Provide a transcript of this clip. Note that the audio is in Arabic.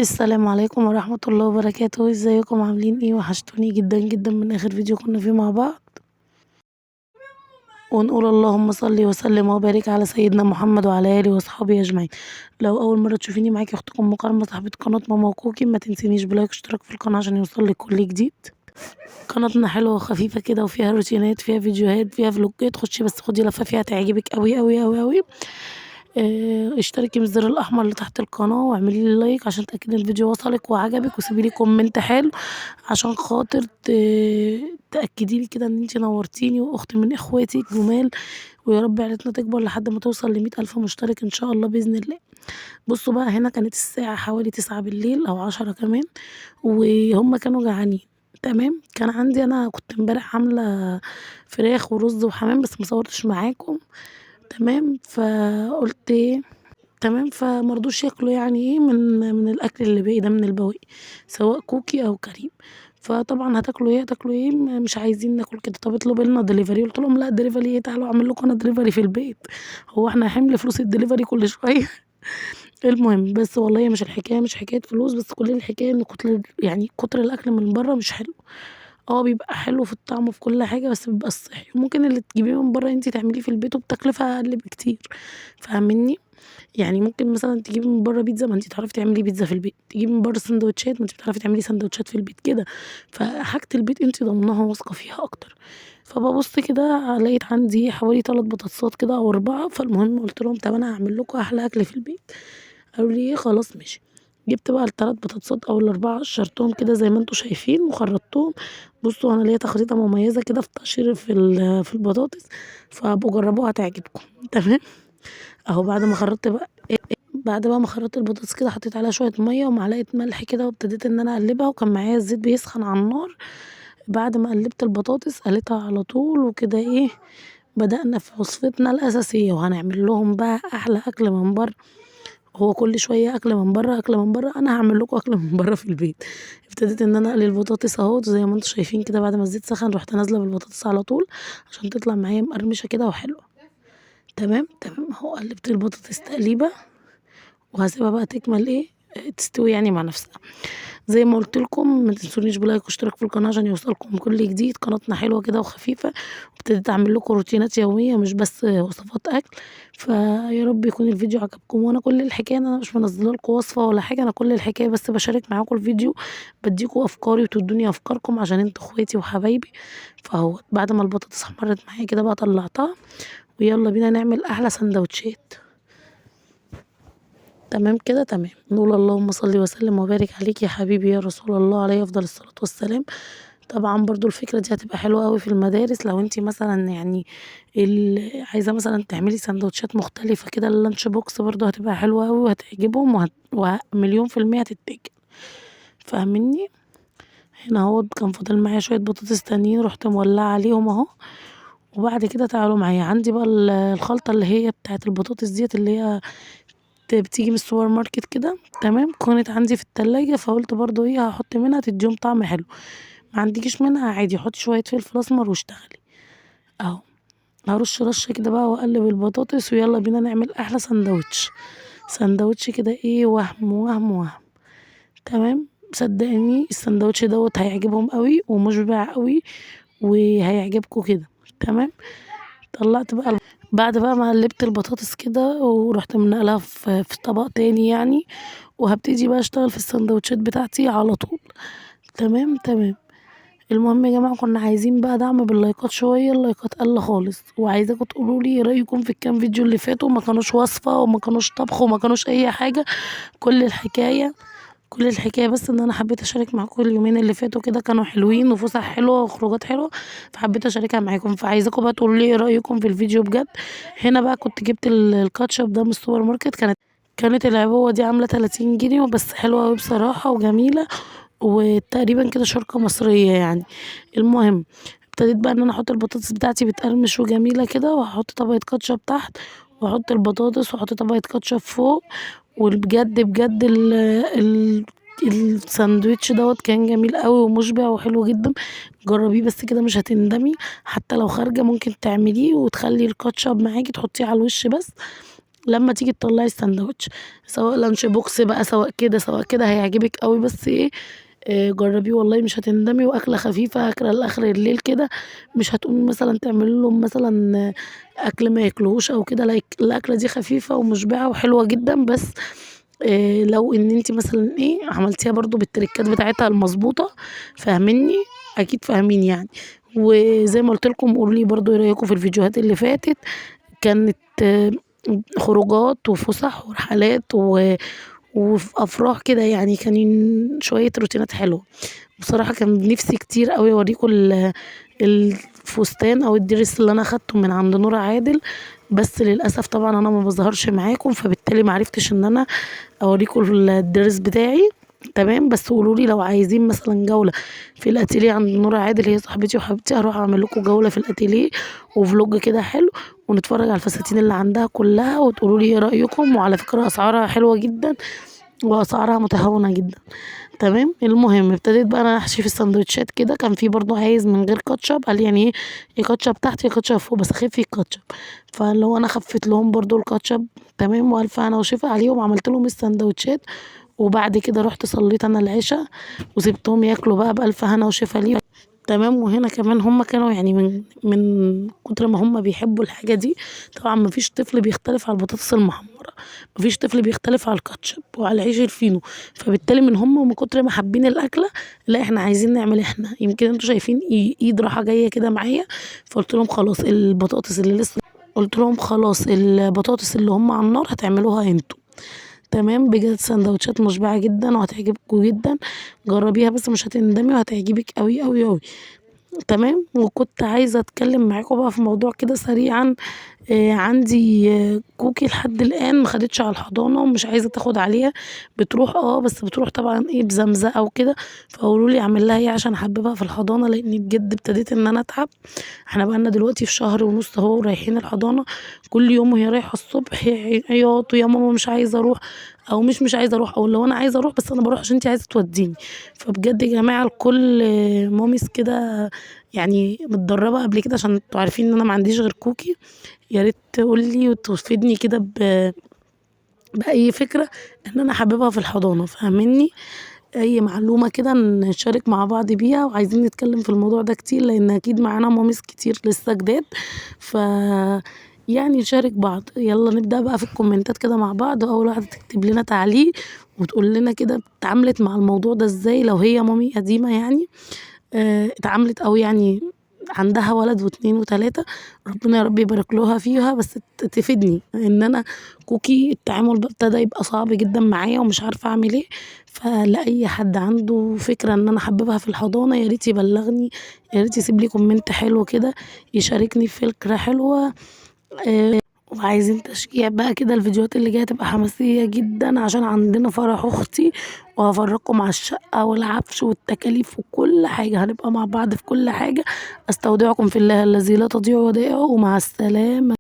السلام عليكم ورحمة الله وبركاته، ازيكم عاملين ايه؟ وحشتوني جدا جدا من اخر فيديو كنا فيه مع بعض. ونقول اللهم صل وسلم وبارك على سيدنا محمد وعلى اله واصحابه اجمعين. لو اول مرة تشوفيني معاكي اختكم مكرمة صاحبة قناة ماما وكوكي، ما تنسينيش بلايك واشتراك في القناة عشان يوصلك كل جديد. قناتنا حلوة وخفيفة كده، وفيها روتينات، فيها فيديوهات، فيها فلوجات. خشي بس خدي لفة فيها تعجبك قوي قوي قوي قوي. اشتركي بالزر الاحمر اللي تحت القناه واعملي لي لايك عشان تاكدي ان الفيديو وصلك وعجبك، وسيبي لي كومنت حلو عشان خاطر تاكدي لي كده ان انت نورتيني واختي من اخواتي الجمال. ويا رب عيلتنا تكبر لحد ما توصل ل100,000 مشترك ان شاء الله باذن الله. بصوا بقى، هنا كانت الساعه حوالي 9 بالليل او 10 كمان، وهم كانوا جعانين. تمام، كان عندي انا كنت امبارح عامله فراخ ورز وحمام بس مصورتش معاكم. تمام، فقلت ايه، تمام، فمرضوش ياكلوا يعني ايه من الاكل اللي باقي ده من البواقي، سواء كوكي او كريم. فطبعا هتاكلوا ايه هتاكلوا ايه، مش عايزين ناكل كده. طب اطلبوا لنا دليفري. قلت لهم لا، دليفري ايه، تعالوا اعمل لكم انا دليفري في البيت. هو احنا حمل فلوس الدليفري كل شويه؟ المهم، بس والله مش الحكايه مش حكايه فلوس، بس كل الحكايه ان كتر الاكل من بره مش حلو. بيبقى حلو في الطعم وفي كل حاجة، بس بيبقى صحي. ممكن اللي تجيبيه من برّه أنتِ تعمليه في البيت وبتكلفة أقل بكتير، فاهماني؟ يعني ممكن مثلًا تجيبي من برّه بيتزا، ما أنتِ تعرفي تعملي بيتزا في البيت. تجيبي من برّه ساندوتشات، ما أنتِ بتعرفي تعملي ساندوتشات في البيت كده. فحاجة البيت أنتِ ضامناها وواثقة فيها أكتر. فبابُص كده لقيت عندي حوالي 3 بطاطسات كده أو 4. فالمهم قُلت لهم طَب أنا هاعمل لكم أحلى أكل في البيت. قالوا لي إيه، خلاص ماشي. جبت بقى ال3 بطاطسات أو ال4، قشرتهم كده زي ما أنتم شايفين وخرّطتهم. بُصّوا، أنا ليّا تخريطة مميزة كده في التقشير في البطاطس، فابقوا جرّبوها هتعجبكم. تمام. أهو بعد بقى ما خرّطت البطاطس كده، حطيت عليها شوية مَيّة ومعلقة ملح كده، وابتديت إن أنا أقلّبها، وكان معايا الزيت بيسخن على النار. بعد ما قلّبت البطاطس قليتها على طول، وكده إيه، بدأنا في وصفتنا الأساسية، وهنعمل لهم بقى أحلى أكل من برّه. هو كل شوية أكل من برّه، أكل من برّه، أنا هاعمل لكم أكل من برّه في البيت. ابتديت إن أنا أقلي البطاطس أهوّة زي ما أنتم شايفين كده. بعد ما الزيت سخن رُحت نازلة بالبطاطس على طول عشان تطلع معايا مقرمشة كده وحلوة. تمام، تمام، أهو قلّبت البطاطس تقليبة وهاسيبها بقى تكمل إيه، تستوي يعني مع نفسها. زي ما قُلت لكم ما تنسونيش بلايك واشتراك في القناة عشان يوصلكم كل جديد. قناتنا حلوة كده وخفيفة، وابتديت أعمل لكم روتينات يومية مش بس وصفات أكل. فيا رب يكون الفيديو عجبكم. وأنا كل الحكاية إن أنا مش منزّلة لكم وصفة ولا حاجة، أنا كل الحكاية بس باشارك معاكم الفيديو، بادّيكم أفكاري وتدّوني أفكاركم عشان أنتم اخواتي وحبايبي. فأهوّة بعد ما البطاطس احمرت معايا كده بقى طلّعتها، ويالّا بينا نعمل أحلى ساندوتشات. تمام كده، تمام. نقول اللهم صل وسلم وبارك عليك يا حبيبي يا رسول الله، عليه أفضل الصلاة والسلام. طبعًا برضه الفكرة دي هتبقى حلوة أوي في المدارس، لو أنتِ مثلًا يعني عايزة مثلًا تعملي ساندوتشات مختلفة كده الlunch box برضه هتبقى حلوة أوي وهتعجبهم ومليون في المِيّة هتتاكل، فاهمينّي؟ هنا أهوّة كان فاضل معايا شوية بطاطس تانيين، رُحت مولعة عليهم أهو. وبعد كده تعالوا معايا، عندي بقى الخلطة اللي هي بتاعة البطاطس ديّة، اللي هي بتيجي من السوبر ماركت كده. تمام، كانت عندي في التلاجة، فقُلت برضه إيه، هاحط منها تدّيهم طعم حلو. ما عندكيش منها عادي حُطّي شوية فلفل أسمر واشتغلي. أهو، هارُش رشة كده بقى وأقلّب البطاطس، ويالّا بينا نعمل أحلى ساندوتش. ساندوتش كده إيه، وهم، وهم، وهم. تمام، صدّقيني الساندوتش دوّة هيعجبهم أوي ومُشبع أوي وهيعجبكم كده. تمام. طلّعت بقى بعد بقى ما قلّبت البطاطس كده ورُحت منقلاها في طبق تاني يعني، وهابتدي بقى أشتغل في الساندوتشات بتاعتي على طول. تمام، تمام. المهم يا جماعة، كنا عايزين بقى دعم باللايكات شوية، اللايكات قَلّ خالص، وعايزاكم تقولوا لي إيه رأيكم في الكام فيديو اللي فاتوا. ما كانوش وصفة وما كانوش طبخ وما كانوش أي حاجة. كل الحكاية كل الحكاية بس إن أنا حبيت أشارك معاكم اليومين اللي فاتوا كده كانوا حلوين وفُسح حلوة وخروجات حلوة، فحبيت أشاركها معاكم. فعايزاكم بقى تقولوا لي إيه رأيكم في الفيديو بجد. هنا بقى كنت جِبت الكاتشب ده من السوبر ماركت، كانت العبوة دي عاملة 30 جنيه وبس، حلوة أوي بصراحة وجميلة، وتقريبًا كده شركة مصرية يعني. المهم، ابتديت بقى إن أنا أحط البطاطس بتاعتي بتقرمش وجميلة كده، وهاحط طبقة كاتشب تحت، وأحط البطاطس وأحط طبقة كاتشب فوق. وبجد بجد الساندوتش دوّة كان جميل أوي ومُشبع وحلو جدًا. جرّبيه بس كده مش هتندمي. حتى لو خارجة ممكن تعمليه وتخلّي الكاتشب معاكِ تحطيه على الوش بس. لمّا تيجي تطلّعي الساندوتش سواء لانش بوكس بقى سواء كده، سواء كده هيعجبِك أوي، بس إيه جرّبيه والله مش هتندمي، وأكلة خفيفة أكلة لآخر الليل كده، مش هتقومي مثلًا تعملي لهم مثلًا أكل ما ياكلوهوش أو كده، لا الأكلة دي خفيفة ومشبعة وحلوة جدًا، بس لو إن أنتِ مثلًا إيه عملتيها برضه بالتريكات بتاعتها المضبوطة، فاهمينّي؟ أكيد فاهمين يعني. وزي ما قُلت لكم قولوا لي برضه إيه رأيكم في الفيديوهات اللي فاتت، كانت خروجات وفُسح ورحلات وفي أفراح كده يعني، كان شوية روتينات حلوة. بصراحة كان نِفْسي كتير أوي أوريكم الفستان أو الدريس اللي أنا أخدته من عند نور عادل، بس للأسف طبعًا أنا ما باظهرش معاكم، فبالتالي ما عرفتش إن أنا أوريكم الدريس بتاعي، تمام. بس قولوا لي لو عايزين مثلًا جولة في الأتيليه عند نور عادل، هي صاحبتي وحبيبتي، هاروح أعمل لكم جولة في الأتيليه وvlog كده حلو، ونتفرج على الفساتين اللي عندها كلها وتقولوا لي إيه رأيكم. وعلى فكرة أسعارها حلوة جدًا وأسعارها متهاونة جدًا. تمام. المهم ابتديت بقى أنا أحشي في الساندوتشات كده، كان في برضه عايز من غير كاتشب، قال لي: "يعني إيه يا كاتشب تحت يا كاتشب فوق بس خفّي الكاتشب." فاللي هو أنا خفّيت لهم برضه الكاتشب، تمام. وألف هنا وشفا عليهم، عملت لهم الساندوتشات، وبعد كده رُحت صلّيت أنا العشا وسِبتهم ياكلوا بقى بألف هنا وشفا ليهم، تمام. وهنا كمان هُم كانوا يعني من كتر ما هُم بيحبوا الحاجة دي، طبعًا ما فيش طفل بيختلف على البطاطس المحمرة، ما فيش طفل بيختلف على الكاتشب وعلى العيش الفينو، فبالتالي من كتر ما حابين الأكلة، لأ إحنا عايزين نعمل إحنا، يمكن أنتم شايفين إيد راحة جاية كده معايا، فقُلت لهم خلاص البطاطس اللي هُم على النار هتعملوها أنتم، تمام. بجد ساندوتشات مشبعة جدًا وهتعجبكم جدًا، جرّبيها بس مش هتندمي وهتعجبِك أوي، أوي، أوي. تمام. وكنت عايزة أتكلم معاكم بقى في موضوع كده سريعًا، عندي كوكي لحد الآن ما خدتش على الحضانة ومش عايزة تاخد عليها، بتروح بس بتروح طبعًا إيه بزمزقة وكده، فقولوا لي أعمل لها إيه عشان أحببها في الحضانة، لإني بجد ابتديت إن أنا أتعب. إحنا بقى لنا دلوقتي في شهر ونُص أهو رايحين الحضانة، كل يوم وهي رايحة الصبح عياط ويا ماما مش عايزة أروح، أو مش عايزة أروح، أو اللي هو أنا عايزة أروح بس أنا باروح عشان أنتِ عايزة توديني. فبجد يا جماعة لكل ماميز كده يعني متدربة قبل كده، عشان أنتم عارفين إن أنا ما عنديش غير كوكي، يا ريت تقول لي وتفيدني كده بأي فكرة إن أنا أحببها في الحضانة، فاهمينّي؟ أي معلومة كده نشارك مع بعض بيها، وعايزين نتكلم في الموضوع ده كتير، لإن أكيد معانا ماميز كتير لسه جداد، ف يعني نشارك بعض. يالّا نبدأ بقى في الكومنتات كده مع بعض، وأول واحدة تكتب لنا تعليق وتقول لنا كده اتعاملت مع الموضوع ده إزاي، لو هي مامي قديمة يعني اتعاملت أو يعني عندها ولد و2 و3، ربنا يا رب يبارك لها فيها، بس تفيدني، لإن أنا كوكي التعامل ابتدى يبقى صعب جدًا معايا ومش عارفة أعمل إيه، فلأي حد عنده فكرة إن أنا أحببها في الحضانة يا ريت يبلغني، يا ريت يسيب لي كومنت حلو كده يشاركني في فكرة حلوة. وعايزين تشجيع بقى كده، الفيديوهات اللي جاية تبقى حماسية جدًا عشان عندنا فرح أختي، وهافرجكم على الشقة والعفش والتكاليف وكل حاجة، هنبقى مع بعض في كل حاجة. أستودعكم في الله الذي لا تضيع ودائعه، ومع السلامة.